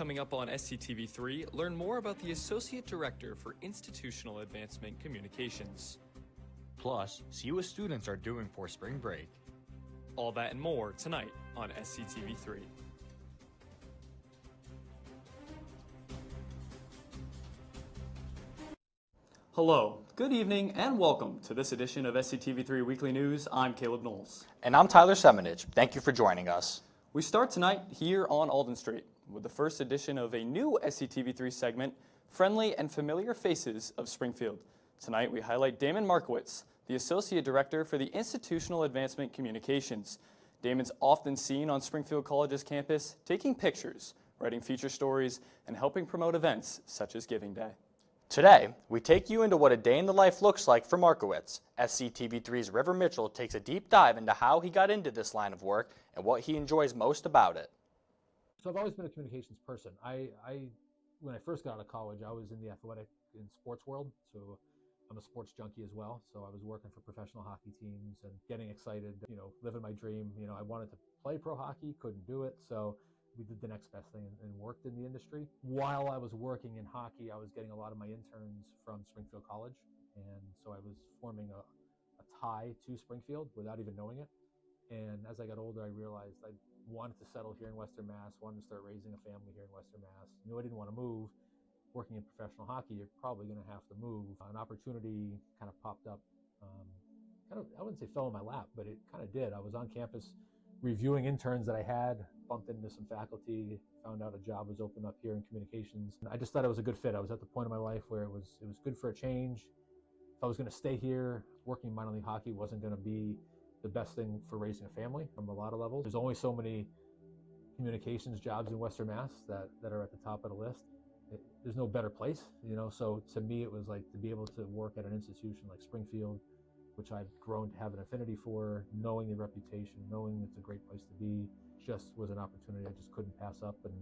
Coming up on SCTV3, learn more about the Associate Director for Institutional Advancement Communications. Plus, see what students are doing for spring break. All that and more tonight on SCTV3. Hello, good evening, and welcome to this edition of SCTV3 Weekly News. I'm Caleb Knowles. And I'm Tyler Semenich. Thank you for joining us. We start tonight here on Alden Street with the first edition of a new SCTV3 segment, Friendly and Familiar Faces of Springfield. Tonight we highlight Damon Markowitz, the Associate Director for the Institutional Advancement Communications. Damon's often seen on Springfield College's campus, taking pictures, writing feature stories, and helping promote events such as Giving Day. Today, we take you into what a day in the life looks like for Markowitz. SCTV3's River Mitchell takes a deep dive into how he got into this line of work and what he enjoys most about it. So I've always been a communications person. When I first got out of college, I was in the athletic and sports world. So I'm a sports junkie as well. So I was working for professional hockey teams and getting excited, living my dream. I wanted to play pro hockey, couldn't do it. So we did the next best thing and worked in the industry. While I was working in hockey, I was getting a lot of my interns from Springfield College. And so I was forming a tie to Springfield without even knowing it. And as I got older, I realized I wanted to settle here in Western Mass, wanted to start raising a family here in Western Mass. Knew I didn't want to move. Working in professional hockey, you're probably going to have to move. An opportunity kind of popped up. I wouldn't say fell in my lap, but it kind of did. I was on campus reviewing interns that I had, bumped into some faculty, found out a job was open up here in communications. I just thought it was a good fit. I was at the point in my life where it was good for a change. If I was going to stay here, working minor league hockey wasn't going to be the best thing for raising a family from a lot of levels. There's only so many communications jobs in Western Mass that are at the top of the list. There's no better place, so to me it was like to be able to work at an institution like Springfield, which I've grown to have an affinity for, knowing the reputation, knowing it's a great place to be, just was an opportunity I just couldn't pass up. And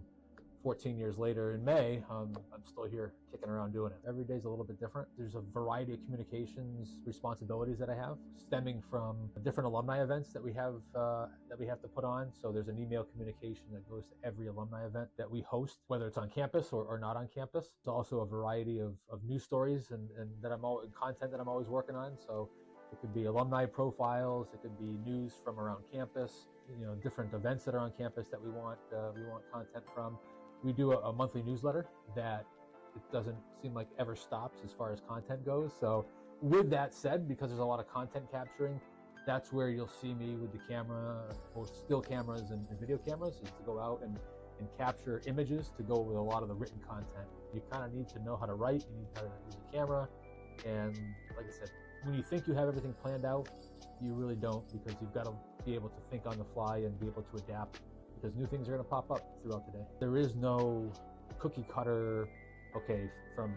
14 years later in May, I'm still here kicking around doing it. Every day's a little bit different. There's a variety of communications responsibilities that I have, stemming from different alumni events that we have to put on. So there's an email communication that goes to every alumni event that we host, whether it's on campus or not on campus. It's also a variety of news stories and content that I'm always working on. So it could be alumni profiles, it could be news from around campus, different events that are on campus that we want content from. We do a monthly newsletter that it doesn't seem like ever stops as far as content goes. So with that said, because there's a lot of content capturing, that's where you'll see me with the camera, both still cameras and video cameras, is to go out and capture images to go with a lot of the written content. You kind of need to know how to write, you need how to use a camera, and like I said, when you think you have everything planned out, you really don't, because you've got to be able to think on the fly and be able to adapt, because new things are going to pop up throughout the day. There is no cookie cutter, okay, from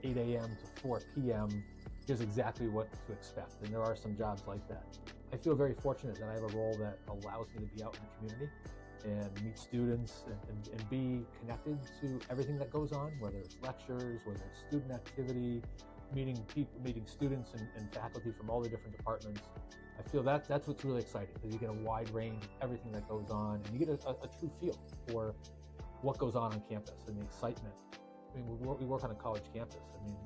8 a.m. to 4 p.m., here's exactly what to expect. And there are some jobs like that. I feel very fortunate that I have a role that allows me to be out in the community and meet students and be connected to everything that goes on, whether it's lectures, whether it's student activity, meeting students and faculty from all the different departments. I feel that's what's really exciting, because you get a wide range of everything that goes on, and you get a true feel for what goes on campus and the excitement. I mean, we work on a college campus. I mean,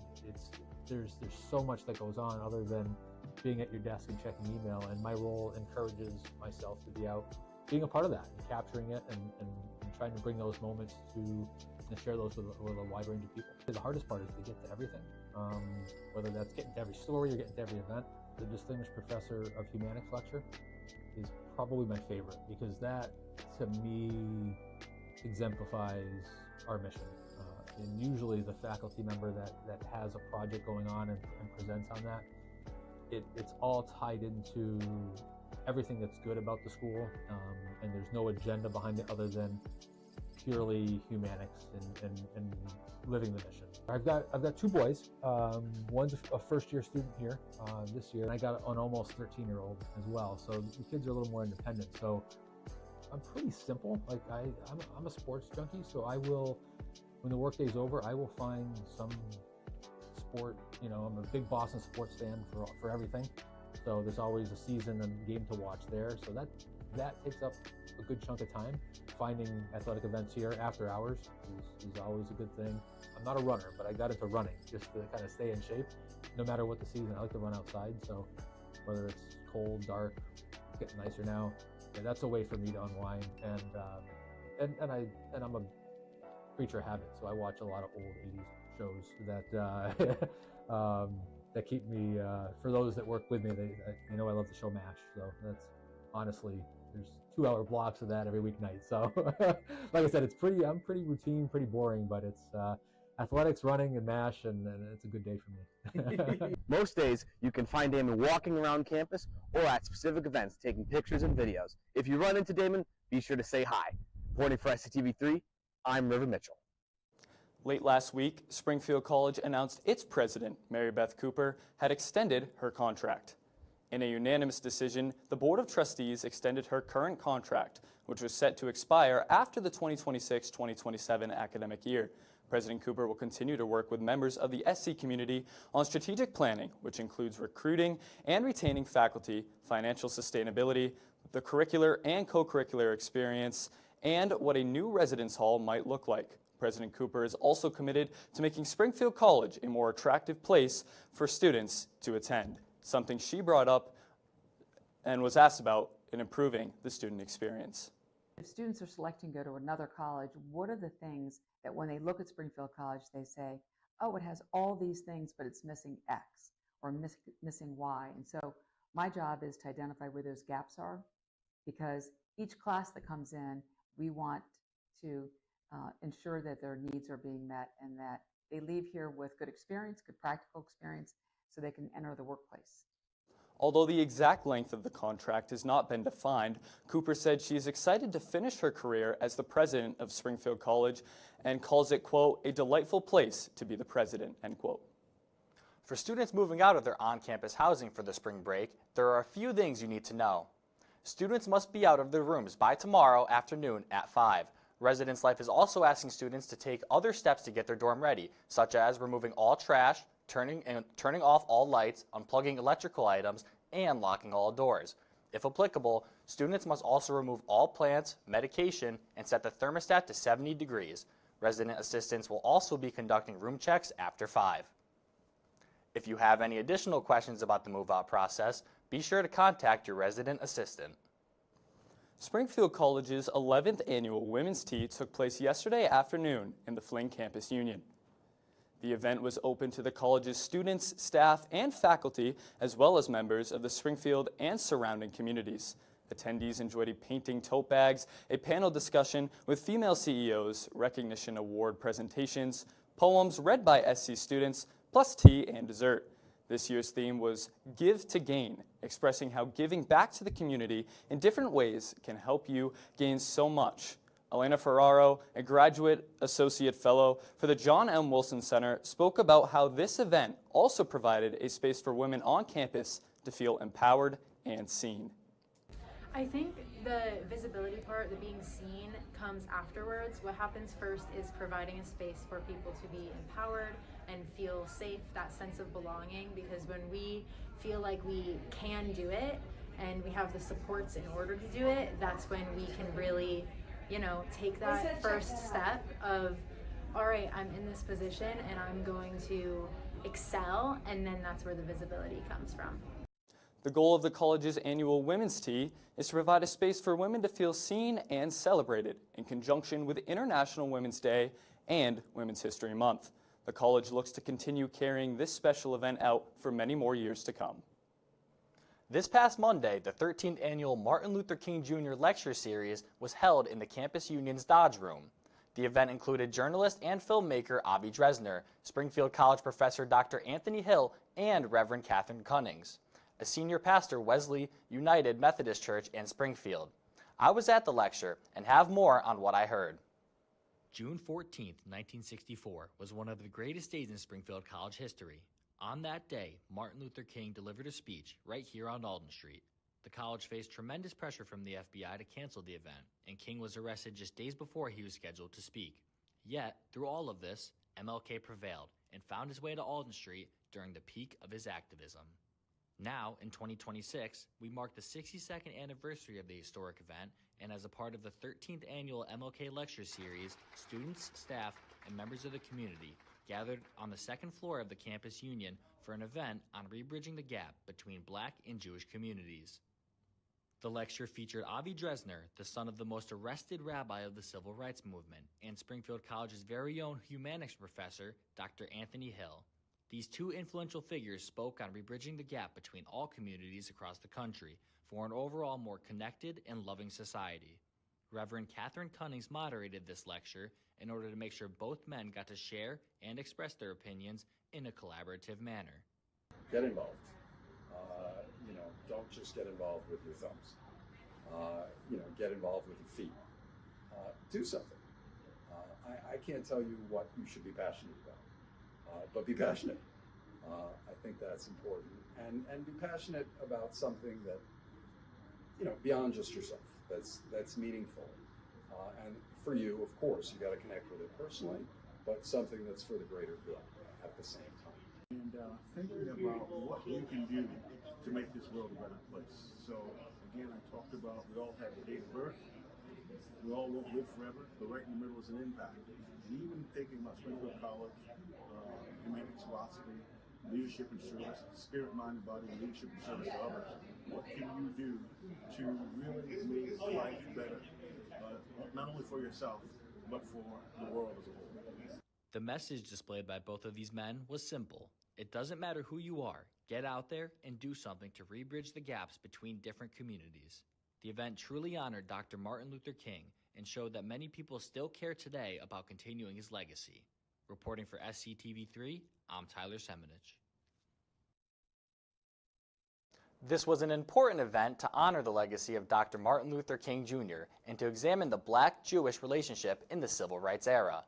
there's so much that goes on other than being at your desk and checking email, and my role encourages myself to be out, being a part of that, and capturing it, and trying to bring those moments and share those with a wide range of people. The hardest part is to get to everything, whether that's getting to every story or getting to every event. The Distinguished Professor of Humanics lecture is probably my favorite, because that, to me, exemplifies our mission. And usually the faculty member that has a project going on and presents on that, it's all tied into everything that's good about the school, and there's no agenda behind it other than purely humanics and living the mission. I've got two boys. One's a first-year student here this year, and I got an almost 13-year-old as well. So the kids are a little more independent. So I'm pretty simple. Like I'm a sports junkie, so I will, when the workday's over, I will find some sport. I'm a big Boston sports fan for everything. So there's always a season and game to watch there. So that takes up a good chunk of time. Finding athletic events here after hours is always a good thing. I'm not a runner, but I got into running just to kind of stay in shape. No matter what the season, I like to run outside. So whether it's cold, dark, it's getting nicer now. Yeah, that's a way for me to unwind. And I'm a creature of habit, so I watch a lot of old '80s shows that keep me. For those that work with me, they know I love the show MASH. So that's honestly, there's 2-hour blocks of that every weeknight. So like I said, I'm pretty routine, pretty boring, but it's athletics, running, and MASH, and it's a good day for me. Most days, you can find Damon walking around campus or at specific events taking pictures and videos. If you run into Damon, be sure to say hi. Reporting for SCTV3, I'm River Mitchell. Late last week, Springfield College announced its president, Mary Beth Cooper, had extended her contract. In a unanimous decision, the Board of Trustees extended her current contract, which was set to expire after the 2026-2027 academic year. President Cooper will continue to work with members of the SC community on strategic planning, which includes recruiting and retaining faculty, financial sustainability, the curricular and co-curricular experience, and what a new residence hall might look like. President Cooper is also committed to making Springfield College a more attractive place for students to attend, something she brought up and was asked about in improving the student experience. If students are selecting to go to another college, what are the things that when they look at Springfield College, they say, oh, it has all these things, but it's missing X or missing Y. And so my job is to identify where those gaps are, because each class that comes in, we want to ensure that their needs are being met and that they leave here with good experience, good practical experience, so they can enter the workplace. Although the exact length of the contract has not been defined, Cooper said she is excited to finish her career as the president of Springfield College and calls it, quote, a delightful place to be the president, end quote. For students moving out of their on-campus housing for the spring break, there are a few things you need to know. Students must be out of their rooms by tomorrow afternoon at 5. Residence Life is also asking students to take other steps to get their dorm ready, such as removing all trash, turning off all lights, unplugging electrical items, and locking all doors. If applicable, students must also remove all plants, medication, and set the thermostat to 70 degrees. Resident assistants will also be conducting room checks after 5. If you have any additional questions about the move-out process, be sure to contact your resident assistant. Springfield College's 11th annual Women's Tea took place yesterday afternoon in the Fling Campus Union. The event was open to the college's students, staff, and faculty, as well as members of the Springfield and surrounding communities. Attendees enjoyed a painting tote bags, a panel discussion with female CEOs, recognition award presentations, poems read by SC students, plus tea and dessert. This year's theme was Give to Gain, expressing how giving back to the community in different ways can help you gain so much. Elena Ferraro, a graduate associate fellow for the John M. Wilson Center, spoke about how this event also provided a space for women on campus to feel empowered and seen. I think the visibility part, the being seen, comes afterwards. What happens first is providing a space for people to be empowered and feel safe, that sense of belonging, because when we feel like we can do it and we have the supports in order to do it, that's when we can really, take that first step of, all right, I'm in this position and I'm going to excel, and then that's where the visibility comes from. The goal of the college's annual Women's Tea is to provide a space for women to feel seen and celebrated in conjunction with International Women's Day and Women's History Month. The college looks to continue carrying this special event out for many more years to come. This past Monday, the 13th annual Martin Luther King Jr. Lecture Series was held in the Campus Union's Dodge Room. The event included journalist and filmmaker Avi Dresner, Springfield College professor Dr. Anthony Hill, and Reverend Catherine Cunnings, a senior pastor Wesley United Methodist Church in Springfield. I was at the lecture and have more on what I heard. June 14, 1964 was one of the greatest days in Springfield College history. On that day, Martin Luther King delivered a speech right here on Alden Street. The college faced tremendous pressure from the FBI to cancel the event, and King was arrested just days before he was scheduled to speak. Yet, through all of this, MLK prevailed and found his way to Alden Street during the peak of his activism. Now, in 2026, we mark the 62nd anniversary of the historic event, and as a part of the 13th annual MLK Lecture Series, students, staff, and members of the community gathered on the second floor of the Campus Union for an event on rebridging the gap between Black and Jewish communities. The lecture featured Avi Dresner, the son of the most arrested rabbi of the Civil Rights Movement, and Springfield College's very own humanics professor, Dr. Anthony Hill. These two influential figures spoke on rebridging the gap between all communities across the country for an overall more connected and loving society. Reverend Catherine Cunnings moderated this lecture in order to make sure both men got to share and express their opinions in a collaborative manner. Get involved. Don't just get involved with your thumbs. Get involved with your feet. Do something. I can't tell you what you should be passionate about, but be passionate. I think that's important, and be passionate about something that beyond just yourself. That's meaningful, and for you, of course, you got to connect with it personally, but something that's for the greater good at the same time. And thinking about what you can do to make this world a better place. So again, I talked about we all have a date of birth. We all won't live forever, but right in the middle is an impact. And even thinking about Springfield College, humanities philosophy, leadership and service, spirit, mind, and body, leadership and service to others. What can you do to really make life better, not only for yourself, but for the world as a whole? The message displayed by both of these men was simple. It doesn't matter who you are, get out there and do something to rebridge the gaps between different communities. The event truly honored Dr. Martin Luther King and showed that many people still care today about continuing his legacy. Reporting for SCTV3, I'm Tyler Semenich. This was an important event to honor the legacy of Dr. Martin Luther King Jr. and to examine the Black-Jewish relationship in the Civil Rights era.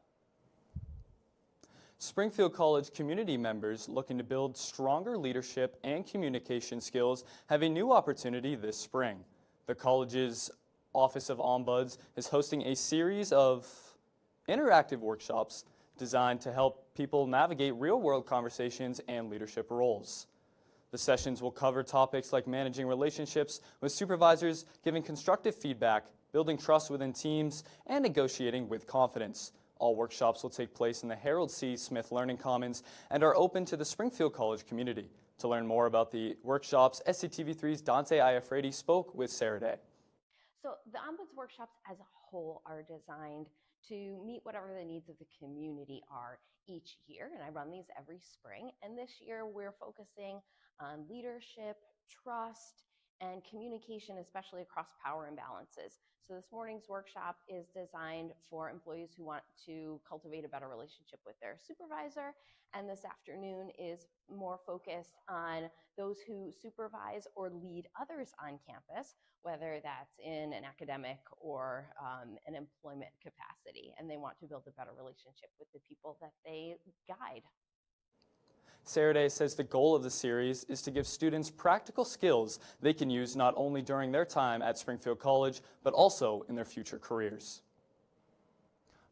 Springfield College community members looking to build stronger leadership and communication skills have a new opportunity this spring. The college's Office of Ombuds is hosting a series of interactive workshops designed to help people navigate real-world conversations and leadership roles. The sessions will cover topics like managing relationships with supervisors, giving constructive feedback, building trust within teams, and negotiating with confidence. All workshops will take place in the Harold C. Smith Learning Commons and are open to the Springfield College community. To learn more about the workshops, SCTV3's Dante Iafredi spoke with Sarah Day. So the Ombuds workshops as a whole are designed to meet whatever the needs of the community are each year, and I run these every spring. And this year we're focusing on leadership, trust, and communication, especially across power imbalances. So this morning's workshop is designed for employees who want to cultivate a better relationship with their supervisor, and this afternoon is more focused on those who supervise or lead others on campus, whether that's in an academic or an employment capacity, and they want to build a better relationship with the people that they guide. Sarah Day says the goal of the series is to give students practical skills they can use not only during their time at Springfield College, but also in their future careers.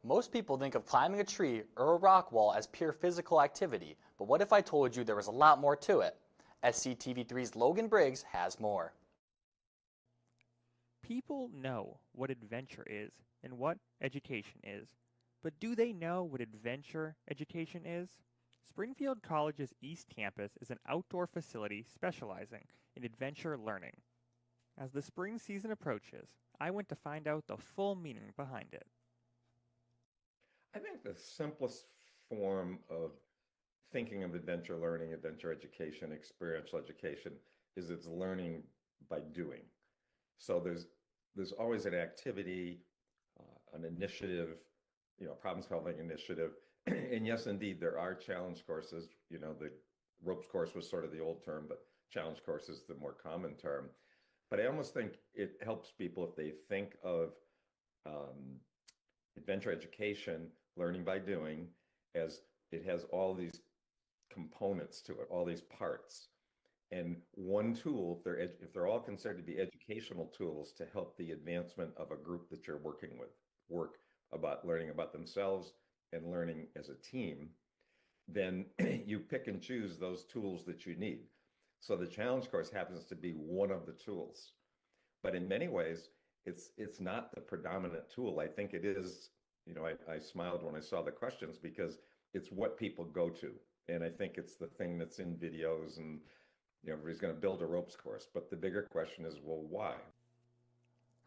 Most people think of climbing a tree or a rock wall as pure physical activity, but what if I told you there was a lot more to it? SCTV3's Logan Briggs has more. People know what adventure is and what education is, but do they know what adventure education is? Springfield College's East Campus is an outdoor facility specializing in adventure learning. As the spring season approaches, I went to find out the full meaning behind it. I think the simplest form of thinking of adventure learning, adventure education, experiential education is it's learning by doing. So there's always an activity, an initiative, problem-solving initiative. And yes, indeed, there are challenge courses. The ropes course was sort of the old term, but challenge course is the more common term. But I almost think it helps people if they think of adventure education, learning by doing, as it has all these components to it, all these parts. And one tool, if they're all considered to be educational tools to help the advancement of a group that you're working with, work about learning about themselves and learning as a team, then you pick and choose those tools that you need. So the challenge course happens to be one of the tools. But in many ways, it's not the predominant tool. I think it is, I smiled when I saw the questions because it's what people go to. And I think it's the thing that's in videos and everybody's going to build a ropes course. But the bigger question is, well, why?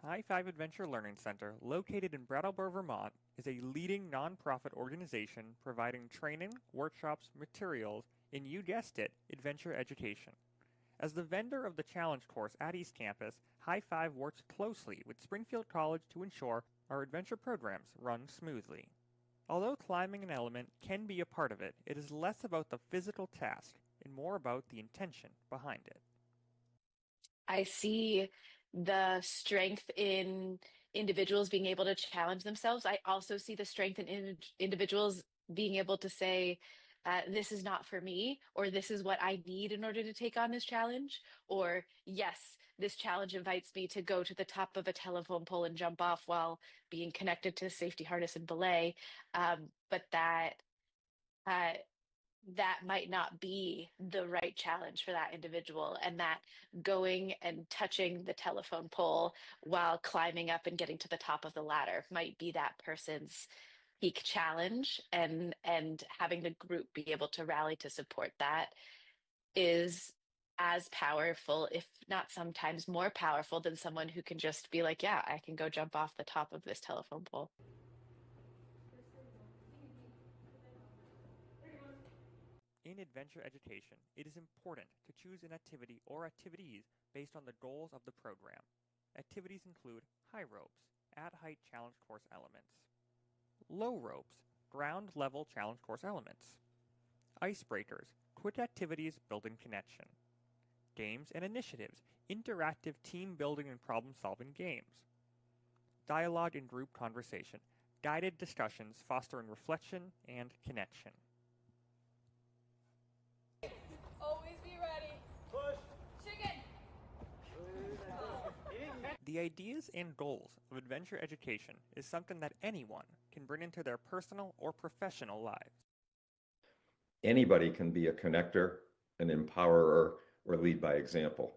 High Five Adventure Learning Center, located in Brattleboro, Vermont, is a leading nonprofit organization providing training, workshops, materials, and you guessed it, adventure education. As the vendor of the challenge course at East Campus, High Five works closely with Springfield College to ensure our adventure programs run smoothly. Although climbing an element can be a part of it, it is less about the physical task and more about the intention behind it. I see the strength in individuals being able to challenge themselves. I also see the strength in individuals being able to say, this is not for me, or this is what I need in order to take on this challenge, or yes, this challenge invites me to go to the top of a telephone pole and jump off while being connected to a safety harness and belay. But that might not be the right challenge for that individual, and that going and touching the telephone pole while climbing up and getting to the top of the ladder might be that person's peak challenge, and having the group be able to rally to support that is as powerful, if not sometimes more powerful, than someone who can just be like, yeah, I can go jump off the top of this telephone pole. In adventure education, it is important to choose an activity or activities based on the goals of the program. Activities include high ropes, at-height challenge course elements, low ropes, ground level challenge course elements, icebreakers, quick activities building connection, games and initiatives, interactive team building and problem solving games, dialogue and group conversation, guided discussions fostering reflection and connection. Always be ready. Push. Chicken. The ideas and goals of adventure education is something that anyone can bring into their personal or professional lives. Anybody can be a connector, an empowerer, or lead by example.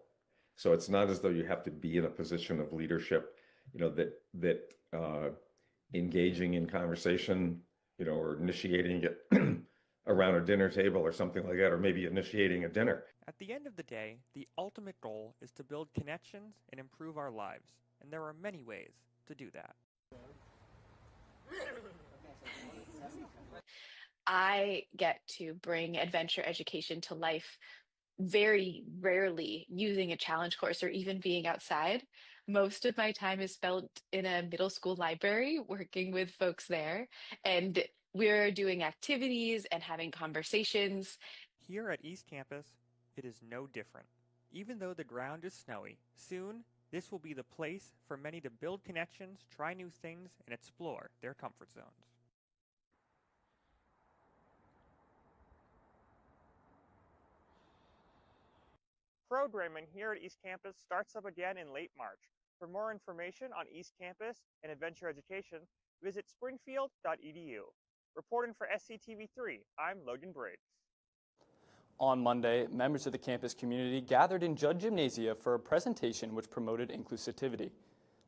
So it's not as though you have to be in a position of leadership, that engaging in conversation, or initiating it around a dinner table or something like that, or maybe initiating a dinner. At the end of the day, the ultimate goal is to build connections and improve our lives, and there are many ways to do that. I get to bring adventure education to life very rarely using a challenge course or even being outside. Most of my time is spent in a middle school library working with folks there, and we're doing activities and having conversations. Here at East Campus, it is no different. Even though the ground is snowy, soon this will be the place for many to build connections, try new things, and explore their comfort zones. Programming here at East Campus starts up again in late March. For more information on East Campus and adventure education, visit springfield.edu. Reporting for SCTV3, I'm Logan Briggs. On Monday, members of the campus community gathered in Judd Gymnasia for a presentation which promoted inclusivity.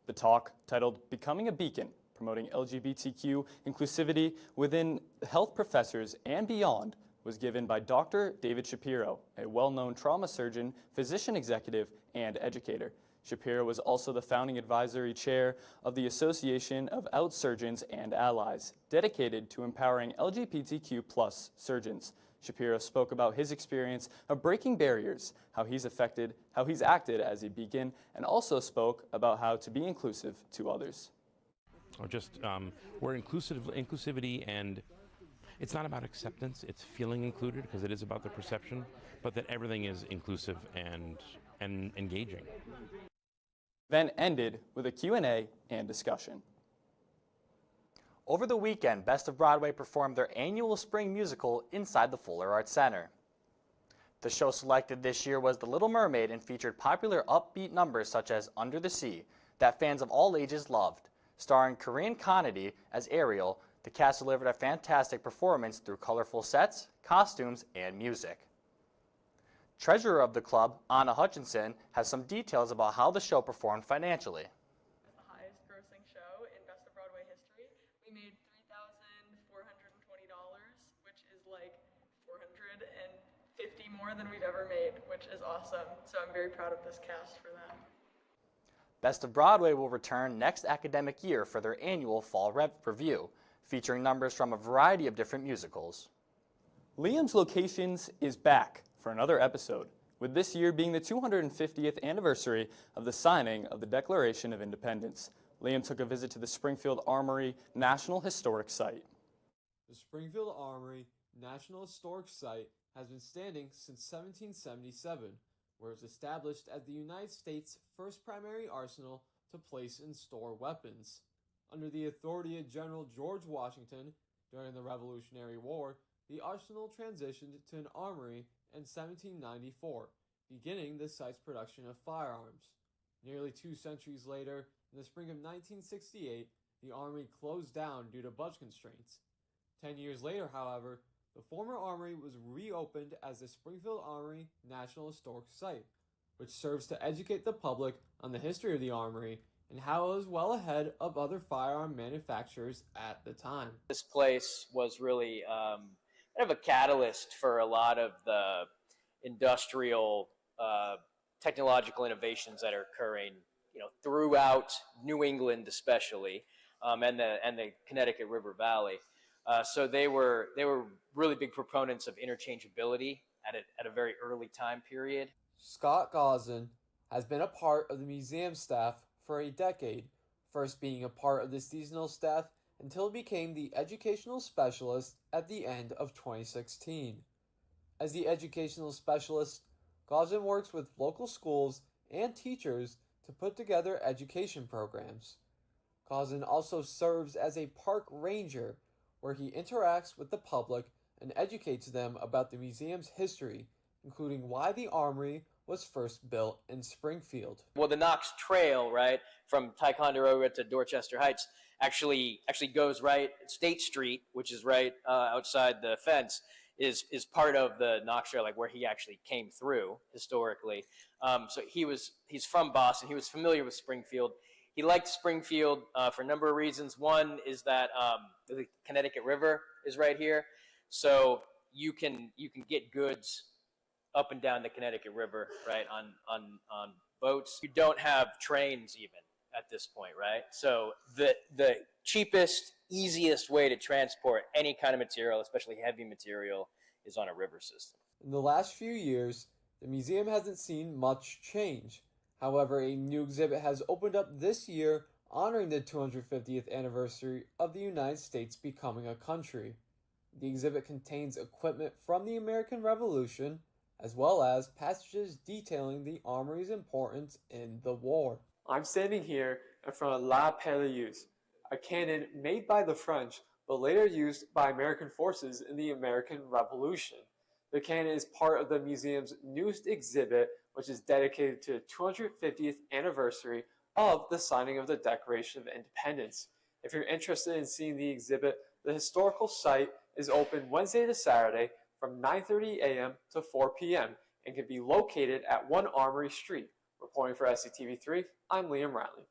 The talk, titled Becoming a Beacon, promoting LGBTQ inclusivity within health professors and beyond, was given by Dr. David Shapiro, a well-known trauma surgeon, physician executive, and educator. Shapiro was also the founding advisory chair of the Association of Out Surgeons and Allies, dedicated to empowering LGBTQ+ surgeons. Shapiro spoke about his experience of breaking barriers, how he's acted as a beacon, and also spoke about how to be inclusive to others. We're inclusivity, and it's not about acceptance, it's feeling included, because it is about the perception, but that everything is inclusive and engaging. Event ended with a Q&A and discussion. Over the weekend, Best of Broadway performed their annual spring musical inside the Fuller Arts Center. The show selected this year was The Little Mermaid and featured popular upbeat numbers such as Under the Sea that fans of all ages loved. Starring Corinne Conady as Ariel, the cast delivered a fantastic performance through colorful sets, costumes, and music. Treasurer of the club, Anna Hutchinson, has some details about how the show performed financially. The highest grossing show in Best of Broadway history. We made $3,420, which is like 450 more than we've ever made, which is awesome. So I'm very proud of this cast for that. Best of Broadway will return next academic year for their annual fall review, featuring numbers from a variety of different musicals. Liam's Locations is back for another episode, with this year being the 250th anniversary of the signing of the Declaration of Independence. Liam took a visit to the Springfield Armory National Historic Site. The Springfield Armory National Historic Site has been standing since 1777, where it was established as the United States' first primary arsenal to place and store weapons. Under the authority of General George Washington during the Revolutionary War, the arsenal transitioned to an armory in 1794, beginning the site's production of firearms. Nearly 2 centuries later, in the spring of 1968, the armory closed down due to budget constraints. 10 years later, however, the former armory was reopened as the Springfield Armory National Historic Site, which serves to educate the public on the history of the armory and how it was well ahead of other firearm manufacturers at the time. This place was really kind of a catalyst for a lot of the industrial technological innovations that are occurring, throughout New England, especially, and the Connecticut River Valley. So they were really big proponents of interchangeability at a very early time period. Scott Gauzen has been a part of the museum staff for a decade, first being a part of the seasonal staff until he became the educational specialist at the end of 2016. As the educational specialist, Gauzen works with local schools and teachers to put together education programs. Gauzen also serves as a park ranger, where he interacts with the public and educates them about the museum's history, including why the armory was first built in Springfield. Well, the Knox Trail, right, from Ticonderoga to Dorchester Heights, actually goes right. State Street, which is right outside the fence, is part of the Knox Trail, like where he actually came through historically. So he's from Boston. He was familiar with Springfield. He liked Springfield for a number of reasons. One is that the Connecticut River is right here, so you can get goods up and down the Connecticut River, right, on boats. You don't have trains even at this point, right? So the cheapest, easiest way to transport any kind of material, especially heavy material, is on a river system. In the last few years, the museum hasn't seen much change. However, a new exhibit has opened up this year honoring the 250th anniversary of the United States becoming a country. The exhibit contains equipment from the American Revolution, as well as passages detailing the armory's importance in the war. I'm standing here in front of La Peleuse, a cannon made by the French but later used by American forces in the American Revolution. The cannon is part of the museum's newest exhibit, which is dedicated to the 250th anniversary of the signing of the Declaration of Independence. If you're interested in seeing the exhibit, the historical site is open Wednesday to Saturday from 9:30 a.m. to 4 p.m. and can be located at 1 Armory Street. Reporting for SCTV3, I'm Liam Riley.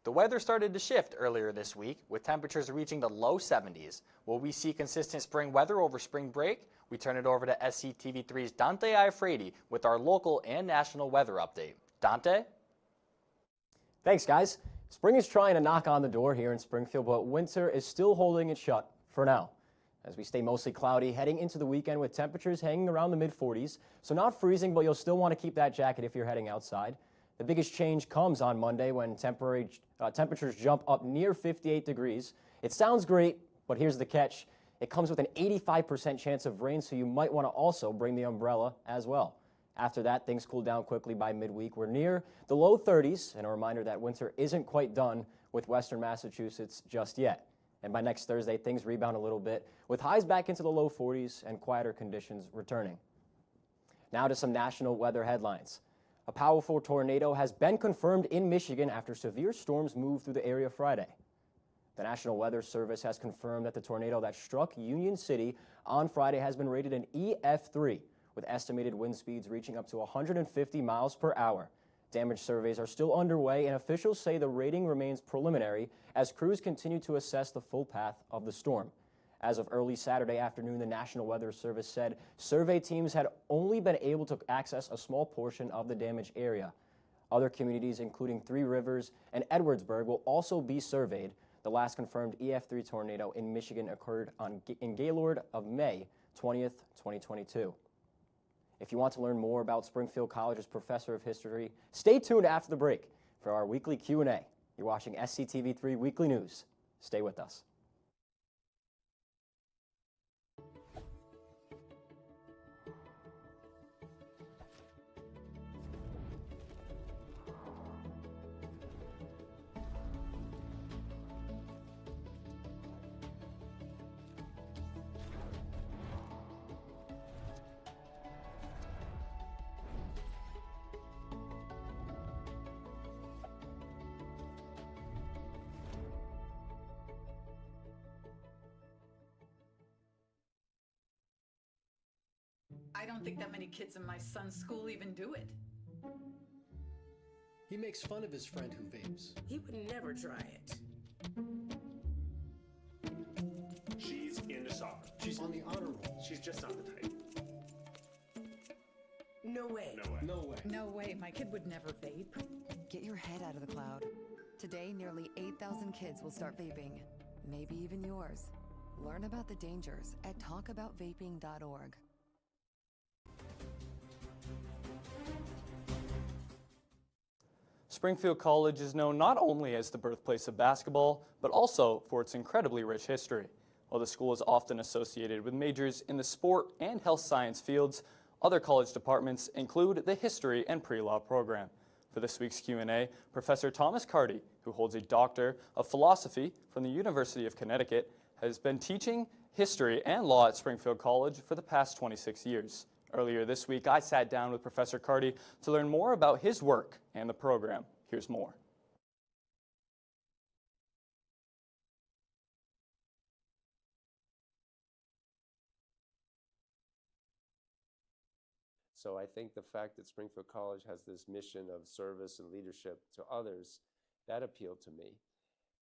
The weather started to shift earlier this week, with temperatures reaching the low 70s. Will we see consistent spring weather over spring break? We turn it over to SCTV3's Dante Iafredi with our local and national weather update. Dante? Thanks, guys. Spring is trying to knock on the door here in Springfield, but winter is still holding it shut for now, as we stay mostly cloudy heading into the weekend with temperatures hanging around the mid-40s. So not freezing, but you'll still want to keep that jacket if you're heading outside. The biggest change comes on Monday when temperatures jump up near 58 degrees. It sounds great, but here's the catch. It comes with an 85% chance of rain, so you might want to also bring the umbrella as well. After that, things cool down quickly by midweek. We're near the low 30s, and a reminder that winter isn't quite done with western Massachusetts just yet. And by next Thursday, things rebound a little bit, with highs back into the low 40s and quieter conditions returning. Now to some national weather headlines. A powerful tornado has been confirmed in Michigan after severe storms moved through the area Friday. The National Weather Service has confirmed that the tornado that struck Union City on Friday has been rated an EF3, with estimated wind speeds reaching up to 150 miles per hour. Damage surveys are still underway, and officials say the rating remains preliminary as crews continue to assess the full path of the storm. As of early Saturday afternoon, the National Weather Service said survey teams had only been able to access a small portion of the damaged area. Other communities, including Three Rivers and Edwardsburg, will also be surveyed. The last confirmed EF3 tornado in Michigan occurred in Gaylord of May 20th, 2022. If you want to learn more about Springfield College's professor of history, stay tuned after the break for our weekly Q&A. You're watching SCTV3 Weekly News. Stay with us. I don't think that many kids in my son's school even do it. He makes fun of his friend who vapes. He would never try it. She's into soccer. She's on the honor roll. She's just not the type. No way. No way. No way. No way, my kid would never vape. Get your head out of the cloud. Today, nearly 8,000 kids will start vaping. Maybe even yours. Learn about the dangers at talkaboutvaping.org. Springfield College is known not only as the birthplace of basketball, but also for its incredibly rich history. While the school is often associated with majors in the sport and health science fields, other college departments include the history and pre-law program. For this week's Q&A, Professor Thomas Carty, who holds a Doctor of Philosophy from the University of Connecticut, has been teaching history and law at Springfield College for the past 26 years. Earlier this week, I sat down with Professor Carty to learn more about his work and the program. Here's more. So I think the fact that Springfield College has this mission of service and leadership to others, that appealed to me.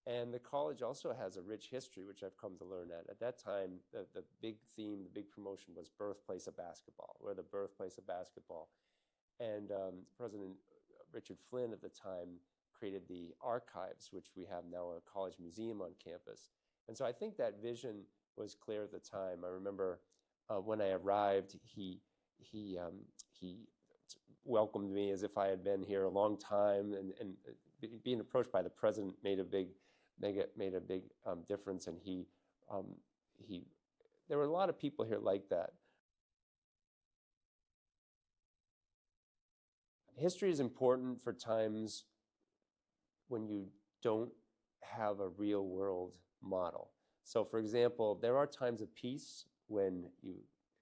And the college also has a rich history, which I've come to learn at that time, the big theme, the big promotion was birthplace of basketball. We're the birthplace of basketball. And President Richard Flynn at the time created the archives, which we have now a college museum on campus. And so I think that vision was clear at the time. I remember when I arrived, he welcomed me as if I had been here a long time, and being approached by the president made a big difference. And there were a lot of people here like that. History is important for times when you don't have a real world model. So for example, there are times of peace when you,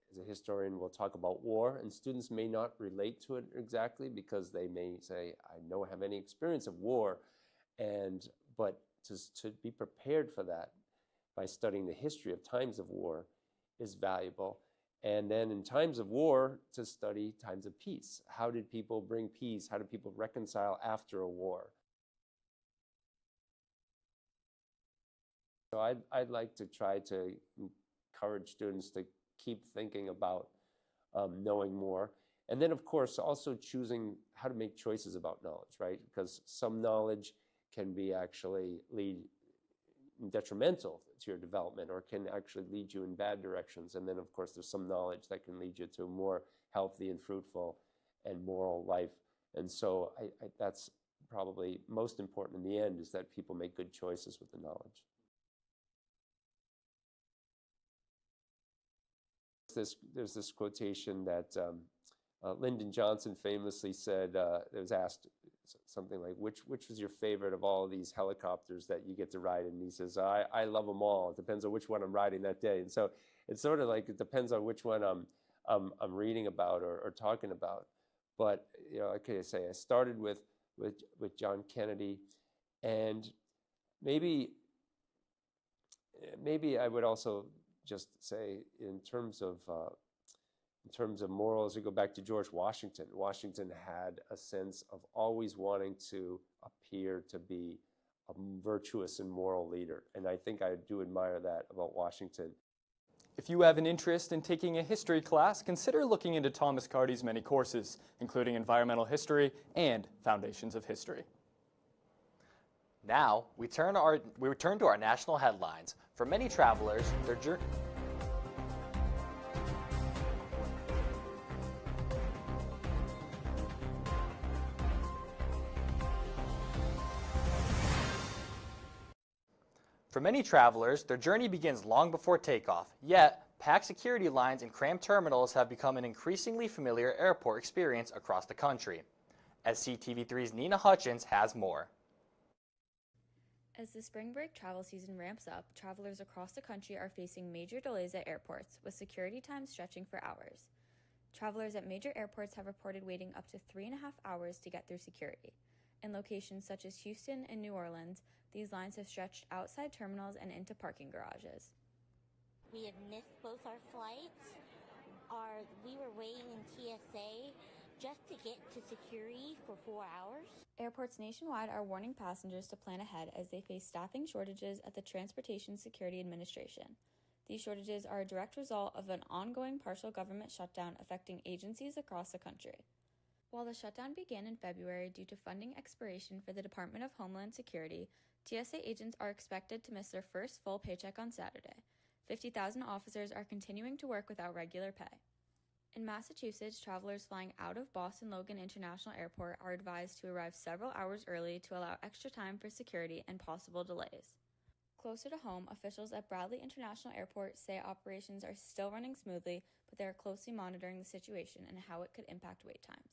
as a historian, will talk about war, and students may not relate to it exactly because they may say, I don't have any experience of war, but to be prepared for that by studying the history of times of war is valuable. And then in times of war, to study times of peace. How did people bring peace? How did people reconcile after a war? So I'd like to try to encourage students to keep thinking about knowing more. And then, of course, also choosing how to make choices about knowledge, right? Because some knowledge can be actually detrimental to your development, or can actually lead you in bad directions. And then, of course, there's some knowledge that can lead you to a more healthy and fruitful and moral life. And so that's probably most important in the end, is that people make good choices with the knowledge. There's this quotation that Lyndon Johnson famously said. It was asked something like, which was your favorite of all of these helicopters that you get to ride in? And he says, I love them all. It depends on which one I'm riding that day. And so it's sort of like, it depends on which one I'm reading about or talking about. But like I say, I started with John Kennedy, and maybe I would also just say, in terms of In terms of morals, we go back to George Washington. Washington had a sense of always wanting to appear to be a virtuous and moral leader. And I think I do admire that about Washington. If you have an interest in taking a history class, consider looking into Thomas Carty's many courses, including environmental history and foundations of history. Now, we return to our national headlines. For many travelers, their journey... For many travelers, their journey begins long before takeoff, yet packed security lines and cramped terminals have become an increasingly familiar airport experience across the country. SCTV3's Nina Hutchins has more. As the spring break travel season ramps up, travelers across the country are facing major delays at airports, with security times stretching for hours. Travelers at major airports have reported waiting up to 3.5 hours to get through security. In locations such as Houston and New Orleans, these lines have stretched outside terminals and into parking garages. We have missed both our flights. We were waiting in TSA just to get to security for 4 hours. Airports nationwide are warning passengers to plan ahead as they face staffing shortages at the Transportation Security Administration. These shortages are a direct result of an ongoing partial government shutdown affecting agencies across the country. While the shutdown began in February due to funding expiration for the Department of Homeland Security, TSA agents are expected to miss their first full paycheck on Saturday. 50,000 officers are continuing to work without regular pay. In Massachusetts, travelers flying out of Boston Logan International Airport are advised to arrive several hours early to allow extra time for security and possible delays. Closer to home, officials at Bradley International Airport say operations are still running smoothly, but they are closely monitoring the situation and how it could impact wait times.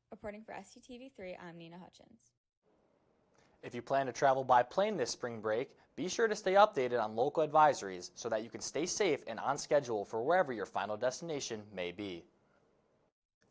Reporting for SCTV3, I'm Nina Hutchins. If you plan to travel by plane this spring break, be sure to stay updated on local advisories so that you can stay safe and on schedule for wherever your final destination may be.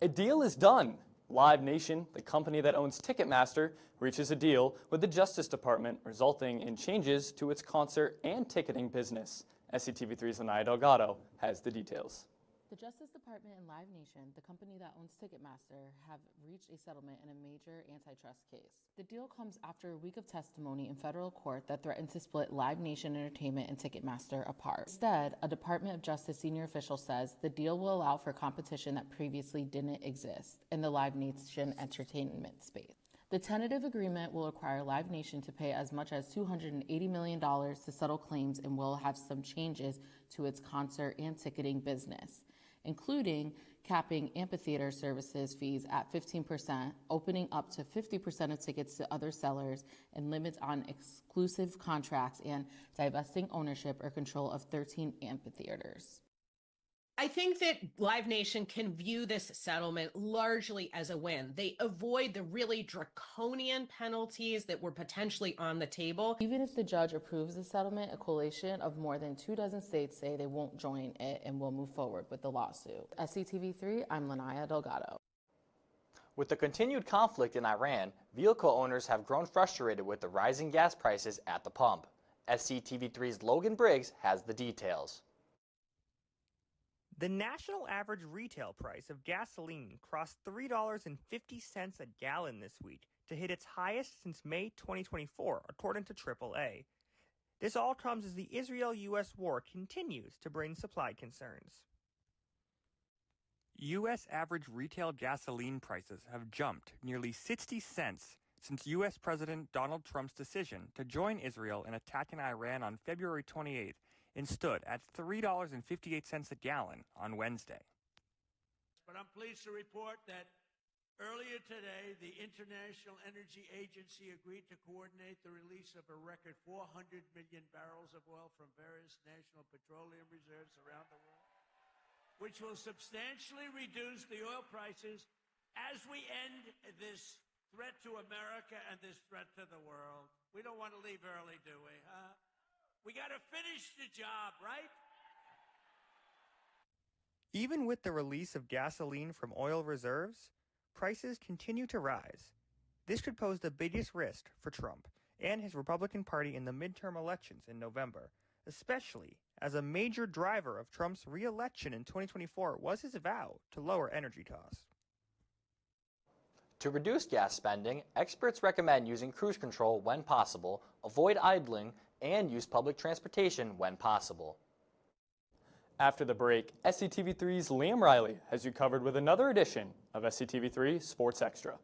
A deal is done. Live Nation, the company that owns Ticketmaster, reaches a deal with the Justice Department, resulting in changes to its concert and ticketing business. SCTV3's Lanaya Delgado has the details. The Justice Department and Live Nation, the company that owns Ticketmaster, have reached a settlement in a major antitrust case. The deal comes after a week of testimony in federal court that threatened to split Live Nation Entertainment and Ticketmaster apart. Instead, a Department of Justice senior official says the deal will allow for competition that previously didn't exist in the Live Nation entertainment space. The tentative agreement will require Live Nation to pay as much as $280 million to settle claims and will have some changes to its concert and ticketing business, including capping amphitheater services fees at 15%, opening up to 50% of tickets to other sellers, and limits on exclusive contracts, and divesting ownership or control of 13 amphitheaters. I think that Live Nation can view this settlement largely as a win. They avoid the really draconian penalties that were potentially on the table. Even if the judge approves the settlement, a coalition of more than 24 states say they won't join it and will move forward with the lawsuit. SCTV3, I'm Lanaya Delgado. With the continued conflict in Iran, vehicle owners have grown frustrated with the rising gas prices at the pump. SCTV3's Logan Briggs has the details. The national average retail price of gasoline crossed $3.50 a gallon this week to hit its highest since May 2024, according to AAA. This all comes as the Israel-U.S. war continues to bring supply concerns. U.S. average retail gasoline prices have jumped nearly 60 cents since U.S. President Donald Trump's decision to join Israel in attacking Iran on February 28th, and stood at $3.58 a gallon on Wednesday. But I'm pleased to report that earlier today, the International Energy Agency agreed to coordinate the release of a record 400 million barrels of oil from various national petroleum reserves around the world, which will substantially reduce the oil prices as we end this threat to America and this threat to the world. We don't want to leave early, do we, huh? We got to finish the job, right? Even with the release of gasoline from oil reserves, prices continue to rise. This could pose the biggest risk for Trump and his Republican Party in the midterm elections in November, especially as a major driver of Trump's re-election in 2024 was his vow to lower energy costs. To reduce gas spending, experts recommend using cruise control when possible, avoid idling, and use public transportation when possible. After the break, SCTV3's Liam Riley has you covered with another edition of SCTV3 Sports Extra.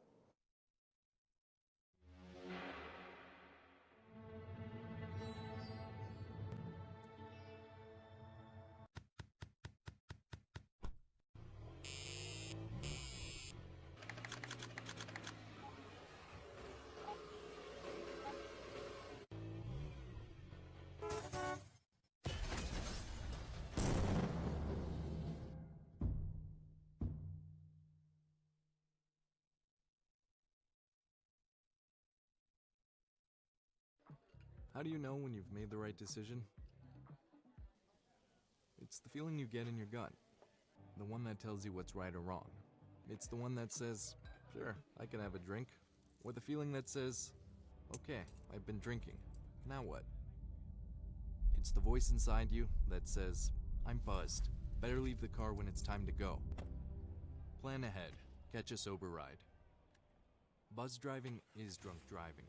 How do you know when you've made the right decision? It's the feeling you get in your gut, the one that tells you what's right or wrong. It's the one that says, sure, I can have a drink, or the feeling that says, okay, I've been drinking, now what? It's the voice inside you that says, I'm buzzed, better leave the car when it's time to go. Plan ahead, catch a sober ride. Buzz driving is drunk driving.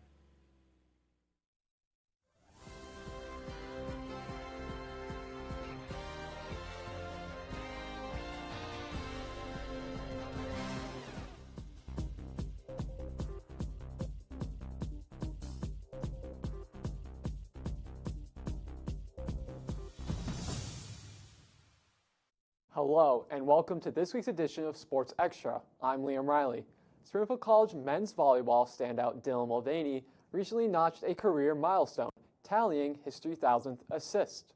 Hello, and welcome to this week's edition of Sports Extra. I'm Liam Riley. Springfield College men's volleyball standout Dylan Mulvaney recently notched a career milestone, tallying his 3,000th assist.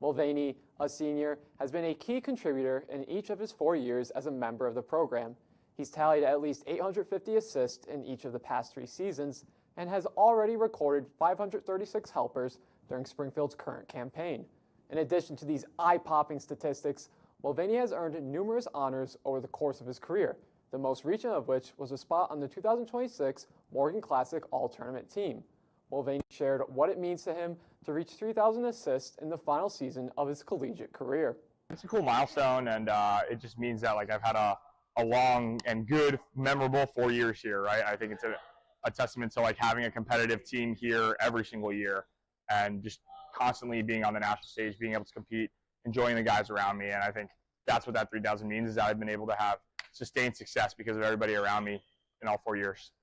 Mulvaney, a senior, has been a key contributor in each of his 4 years as a member of the program. He's tallied at least 850 assists in each of the past 3 seasons and has already recorded 536 helpers during Springfield's current campaign. In addition to these eye-popping statistics, Mulvaney has earned numerous honors over the course of his career, the most recent of which was a spot on the 2026 Morgan Classic All-Tournament team. Mulvaney shared what it means to him to reach 3,000 assists in the final season of his collegiate career. It's a cool milestone, and it just means that I've had a long and good, memorable 4 years here, right? I think it's a testament to having a competitive team here every single year, and just constantly being on the national stage, being able to compete, enjoying the guys around me. And I think that's what that 3,000 means, is that I've been able to have sustained success because of everybody around me in all 4 years.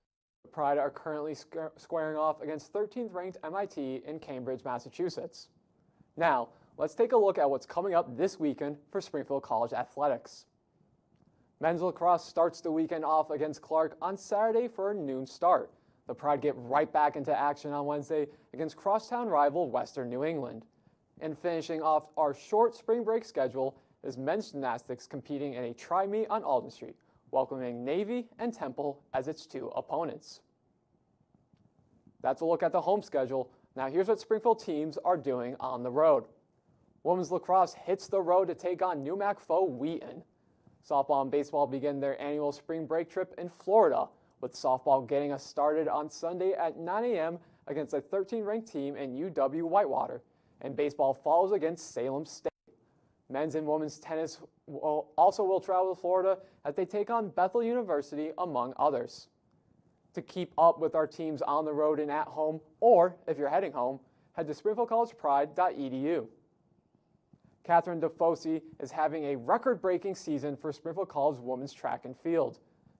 The Pride are currently squaring off against 13th ranked MIT in Cambridge, Massachusetts. Now, let's take a look at what's coming up this weekend for Springfield College athletics. Men's lacrosse starts the weekend off against Clark on Saturday for a noon start. The Pride get right back into action on Wednesday against crosstown rival Western New England. And finishing off our short spring break schedule is men's gymnastics competing in a tri-meet on Alden Street, welcoming Navy and Temple as its 2 opponents. That's a look at the home schedule. Now here's what Springfield teams are doing on the road. Women's lacrosse hits the road to take on Newmac foe Wheaton. Softball and baseball begin their annual spring break trip in Florida, with softball getting us started on Sunday at 9 a.m. against a 13th-ranked team in UW-Whitewater, and baseball follows against Salem State. Men's and women's tennis will travel to Florida as they take on Bethel University, among others. To keep up with our teams on the road and at home, or if you're heading home, head to springfieldcollegepride.edu. Catherine DeFosi is having a record-breaking season for Springfield College women's track and field.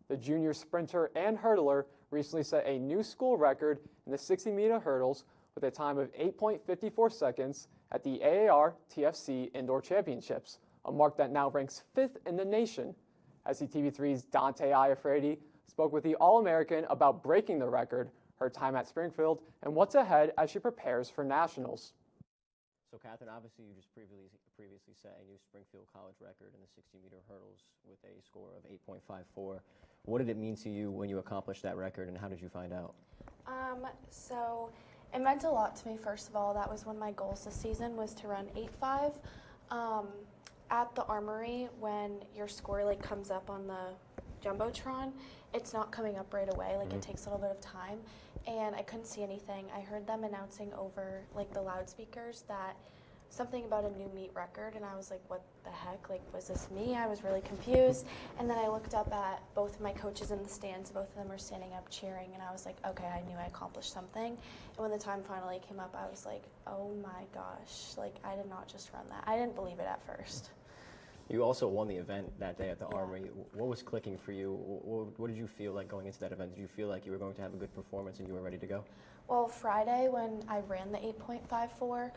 The junior sprinter and hurdler recently set a new school record in the 60-meter hurdles with a time of 8.54 seconds at the AAR TFC Indoor Championships, a mark that now ranks 5th in the nation. SCTV3's Dante Iafredi spoke with the All-American about breaking the record, her time at Springfield, and what's ahead as she prepares for nationals. So, Catherine, obviously you just previously set a new Springfield College record in the 60-meter hurdles with a score of 8.54. What did it mean to you when you accomplished that record, and how did you find out? So it meant a lot to me. First of all, that was one of my goals this season, was to run 8.5. At the Armory, when your score comes up on the Jumbotron, it's not coming up right away. It takes a little bit of time, and I couldn't see anything. I heard them announcing over the loudspeakers that something about a new meet record, and I was like, what the heck? Like, was this me? I was really confused. And then I looked up at both of my coaches in the stands. Both of them were standing up cheering, and I was like, okay, I knew I accomplished something. And when the time finally came up, I was like, oh my gosh, like, I did not just run that. I didn't believe it at first. You also won the event that day at the Armory. What was clicking for you? What did you feel like going into that event? Did you feel like you were going to have a good performance and you were ready to go? Well, Friday when I ran the 8.54,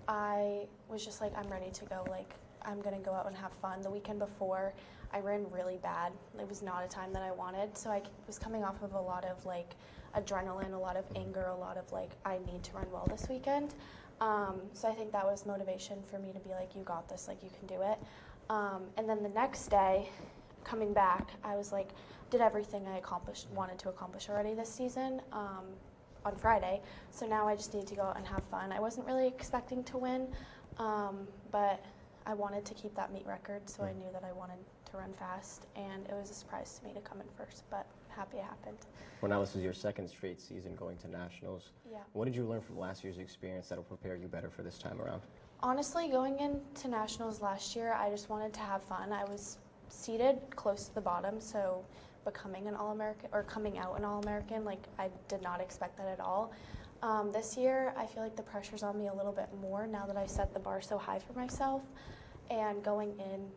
I was just like, I'm ready to go. Like, I'm going to go out and have fun. The weekend before, I ran really bad. It was not a time that I wanted. So I was coming off of a lot of, like, adrenaline, a lot of anger, a lot of, like, I need to run well this weekend. So I think that was motivation for me to be like, you got this, like, you can do it. And then the next day, coming back, I was like, did everything I wanted to accomplish already this season. On Friday, so now I just need to go out and have fun. I wasn't really expecting to win, but I wanted to keep that meet record, so I knew that I wanted to run fast, and it was a surprise to me to come in first, but happy it happened. Well, now this is your second straight season going to nationals. Yeah. What did you learn from last year's experience that'll prepare you better for this time around? Honestly, going into nationals last year, I just wanted to have fun. I was seated close to the bottom, so becoming an All-American or coming out an All-American, like, I did not expect that at all. This year, I feel like the pressure's on me a little bit more now that I set the bar so high for myself, and going in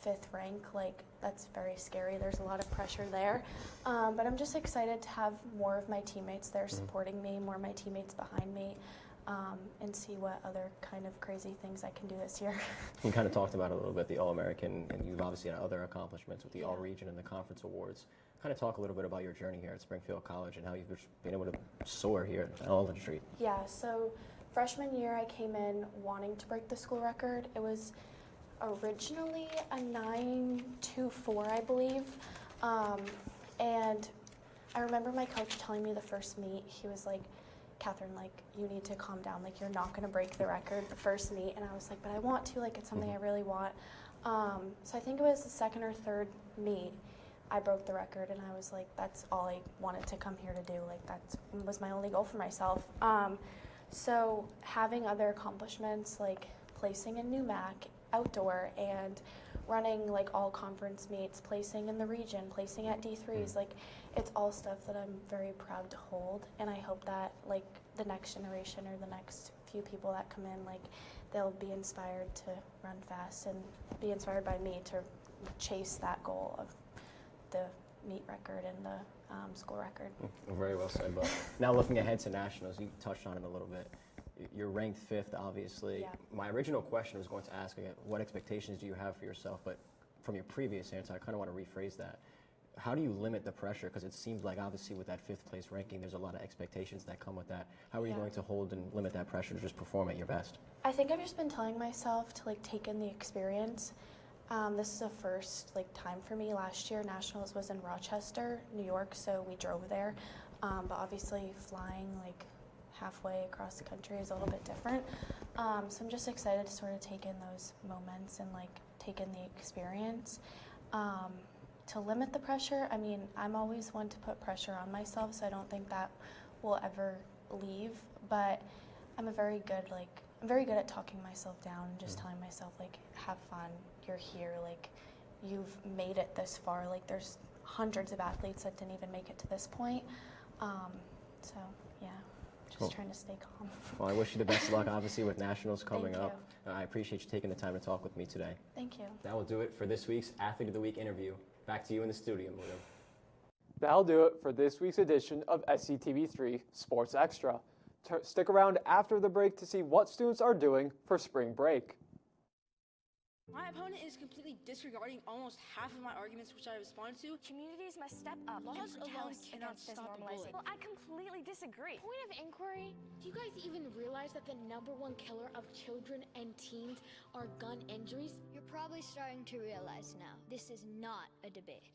5th rank, like, that's very scary. There's a lot of pressure there, but I'm just excited to have more of my teammates there supporting me, more of my teammates behind me, and see what other kind of crazy things I can do this year. You kind of talked about it a little bit, the All-American, and you've obviously had other accomplishments with the All-Region and the Conference Awards. Kind of talk a little bit about your journey here at Springfield College and how you've been able to soar here at Alden Street. Yeah, so freshman year I came in wanting to break the school record. It was originally a 9.24, I believe, and I remember my coach telling me the first meet, he was like, Catherine, like, you need to calm down. Like, you're not going to break the record the first meet. And I was like, but I want to. Like, it's something I really want. So I think it was the second or third meet, I broke the record. And I was like, that's all I wanted to come here to do. Like, that was my only goal for myself. So having other accomplishments, like placing in NUMAC, outdoor, and running, like, all conference meets, placing in the region, placing at D3s, like, it's all stuff that I'm very proud to hold, and I hope that, like, the next generation or the next few people that come in, like, they'll be inspired to run fast and be inspired by me to chase that goal of the meet record and the school record. Very well said. But now looking ahead to nationals, you touched on it a little bit. You're ranked 5th, obviously. Yeah. My original question was going to ask, what expectations do you have for yourself? But from your previous answer, I kind of want to rephrase that. How do you limit the pressure? Because it seems like, obviously, with that 5th place ranking, there's a lot of expectations that come with that. How are you going to hold and limit that pressure to just perform at your best? I think I've just been telling myself to, like, take in the experience. This is a first, like, time for me. Last year, nationals was in Rochester, New York, so we drove there. But obviously, flying, like, halfway across the country is a little bit different. So I'm just excited to sort of take in those moments and, like, take in the experience. To limit the pressure, I mean, I'm always one to put pressure on myself, so I don't think that will ever leave, but I'm very good at talking myself down and just telling myself, like, have fun, you're here, like, you've made it this far, like, there's hundreds of athletes that didn't even make it to this point, so yeah, just trying to stay calm. Well, I wish you the best of luck, obviously, with nationals coming Thank up. I appreciate you taking the time to talk with me today. Thank you. That will do it for this week's Athlete of the Week interview. Back to you in the studio, Mudo. That'll do it for this week's edition of SCTV3 Sports Extra. Stick around after the break to see what students are doing for spring break. My opponent is completely disregarding almost half of my arguments which I respond to. Communities must step up Laws and alone protest cannot against this stop normalizing. bullying. Well, I completely disagree. Point of inquiry, do you guys even realize that the #1 killer of children and teens are gun injuries? You're probably starting to realize now, this is not a debate.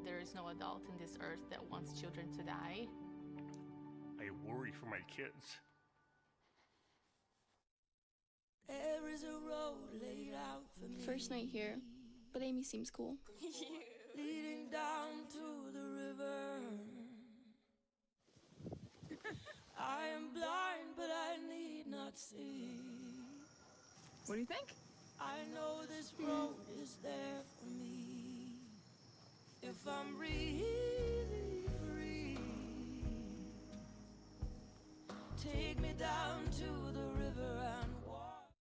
There is no adult in this earth that wants children to die. I worry for my kids. There is a road laid out for me. First night here, but Amy seems cool. Leading down to the river. I am blind, but I need not see. What do you think? I know this road is there for me. If I'm really free, take me down to the river and walk.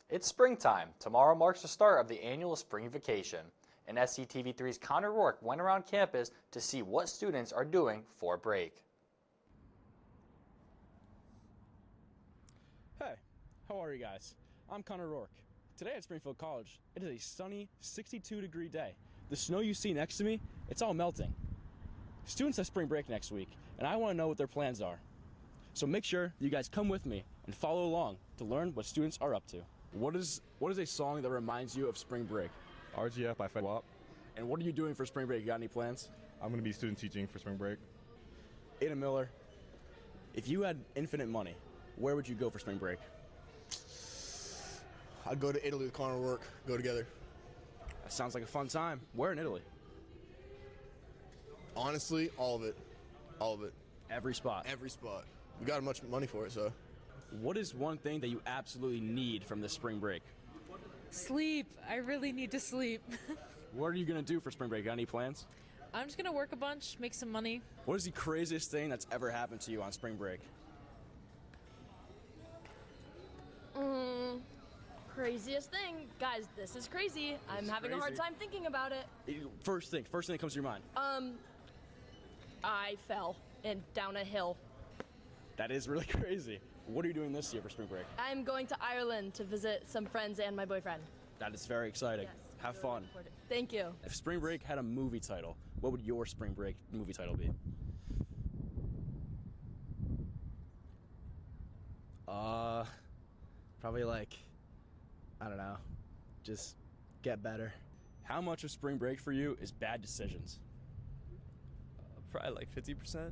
It's springtime. Tomorrow marks the start of the annual spring vacation. And SCTV3's Connor Rourke went around campus to see what students are doing for break. Hey, how are you guys? I'm Connor Rourke. Today at Springfield College, it is a sunny 62-degree day. The snow you see next to me, it's all melting. Students have spring break next week, and I want to know what their plans are. So make sure you guys come with me and follow along to learn what students are up to. What is a song that reminds you of spring break? RGF by Fed Wap. And what are you doing for spring break? You got any plans? I'm going to be student teaching for spring break. Ada Miller, if you had infinite money, where would you go for spring break? I'd go to Italy with Connor Rourke. Go together. That sounds like a fun time. Where in Italy? Honestly, all of it. All of it. Every spot? Every spot. We got much money for it, so. What is one thing that you absolutely need from this spring break? Sleep. I really need to sleep. What are you going to do for spring break? Got any plans? I'm just going to work a bunch, make some money. What is the craziest thing that's ever happened to you on spring break? Craziest thing? Guys, this is crazy. I'm having a hard time thinking about it. First thing that comes to your mind. I fell down a hill. That is really crazy. What are you doing this year for spring break? I'm going to Ireland to visit some friends and my boyfriend. That is very exciting. Yes. Have fun. Thank you. If spring break had a movie title, what would your spring break movie title be? Probably like, I don't know, just get better. How much of spring break for you is bad decisions? Probably like 50%.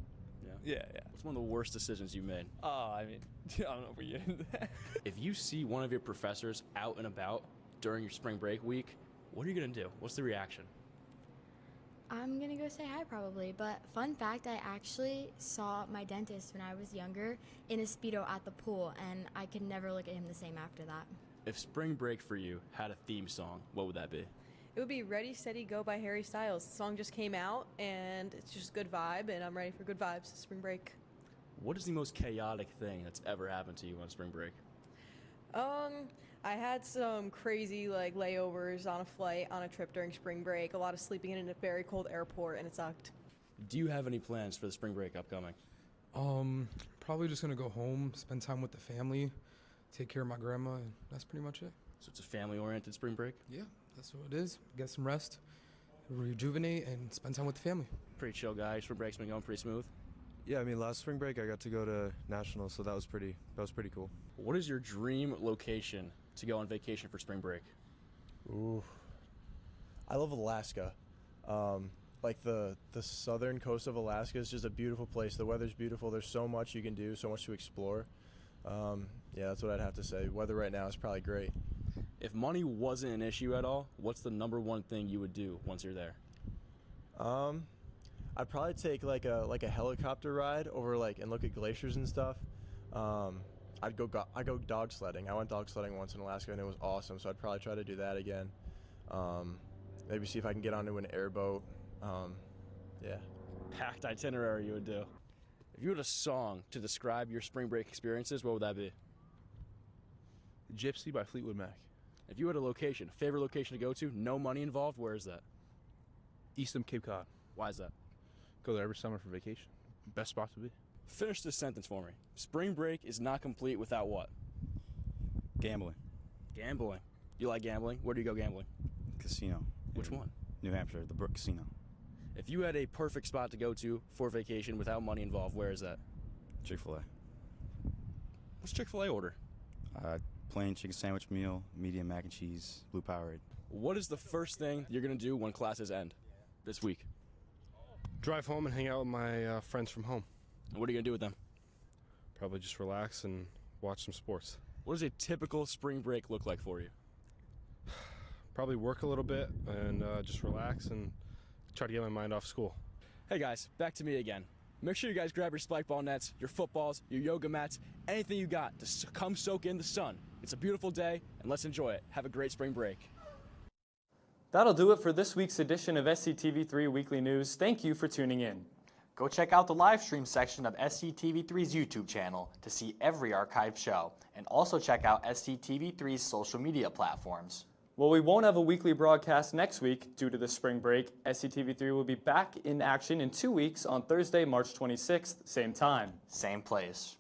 Yeah. What's one of the worst decisions you made? I mean, I don't know if we get into that. If you see one of your professors out and about during your spring break week, what are you going to do? What's the reaction? I'm gonna go say hi probably, but fun fact, I actually saw my dentist when I was younger in a Speedo at the pool, and I could never look at him the same after that. If spring break for you had a theme song, what would that be? It would be Ready, Steady, Go by Harry Styles. The song just came out, and it's just a good vibe, and I'm ready for good vibes. Spring break. What is the most chaotic thing that's ever happened to you on spring break? I had some crazy layovers on a flight on a trip during spring break. A lot of sleeping in a very cold airport, and it sucked. Do you have any plans for the spring break upcoming? Probably just gonna go home, spend time with the family, take care of my grandma, and that's pretty much it. So it's a family-oriented spring break? Yeah, that's what it is. Get some rest, rejuvenate, and spend time with the family. Pretty chill guy. Spring break's been going pretty smooth? Yeah, I mean, last spring break I got to go to Nationals, so that was pretty cool. What is your dream location to go on vacation for spring break? Ooh, I love Alaska. Like the southern coast of Alaska is just a beautiful place. The weather's beautiful. There's so much you can do, so much to explore. Yeah, that's what I'd have to say. Weather right now is probably great. If money wasn't an issue at all, what's the number one thing you would do once you're there? I'd probably take like a helicopter ride over and look at glaciers and stuff. I'd go dog sledding. I went dog sledding once in Alaska and it was awesome. So I'd probably try to do that again. Maybe see if I can get onto an airboat. Yeah. Packed itinerary you would do. If you had a song to describe your spring break experiences, what would that be? Gypsy by Fleetwood Mac. If you had a location, favorite location to go to, no money involved, where is that? Eastham, Cape Cod. Why is that? Go there every summer for vacation. Best spot to be. Finish this sentence for me. Spring break is not complete without what? Gambling. Gambling. You like gambling? Where do you go gambling? Casino. Which one? New Hampshire, the Brook Casino. If you had a perfect spot to go to for vacation without money involved, where is that? Chick-fil-A. What's Chick-fil-A order? Plain chicken sandwich meal, medium mac and cheese, blue Powerade. What is the first thing you're going to do when classes end this week? Drive home and hang out with my friends from home. And what are you going to do with them? Probably just relax and watch some sports. What does a typical spring break look like for you? Probably work a little bit and just relax and Try to get my mind off school. Hey guys, back to me again. Make sure you guys grab your spike ball nets, your footballs, your yoga mats, anything you got to come soak in the sun. It's a beautiful day, and let's enjoy it. Have a great spring break. That'll do it for this week's edition of SCTV3 Weekly News. Thank you for tuning in. Go check out the live stream section of SCTV3's YouTube channel to see every archived show, and also check out SCTV3's social media platforms. Well, we won't have a weekly broadcast next week due to the spring break. SCTV3 will be back in action in 2 weeks on Thursday, March 26th, same time. Same place.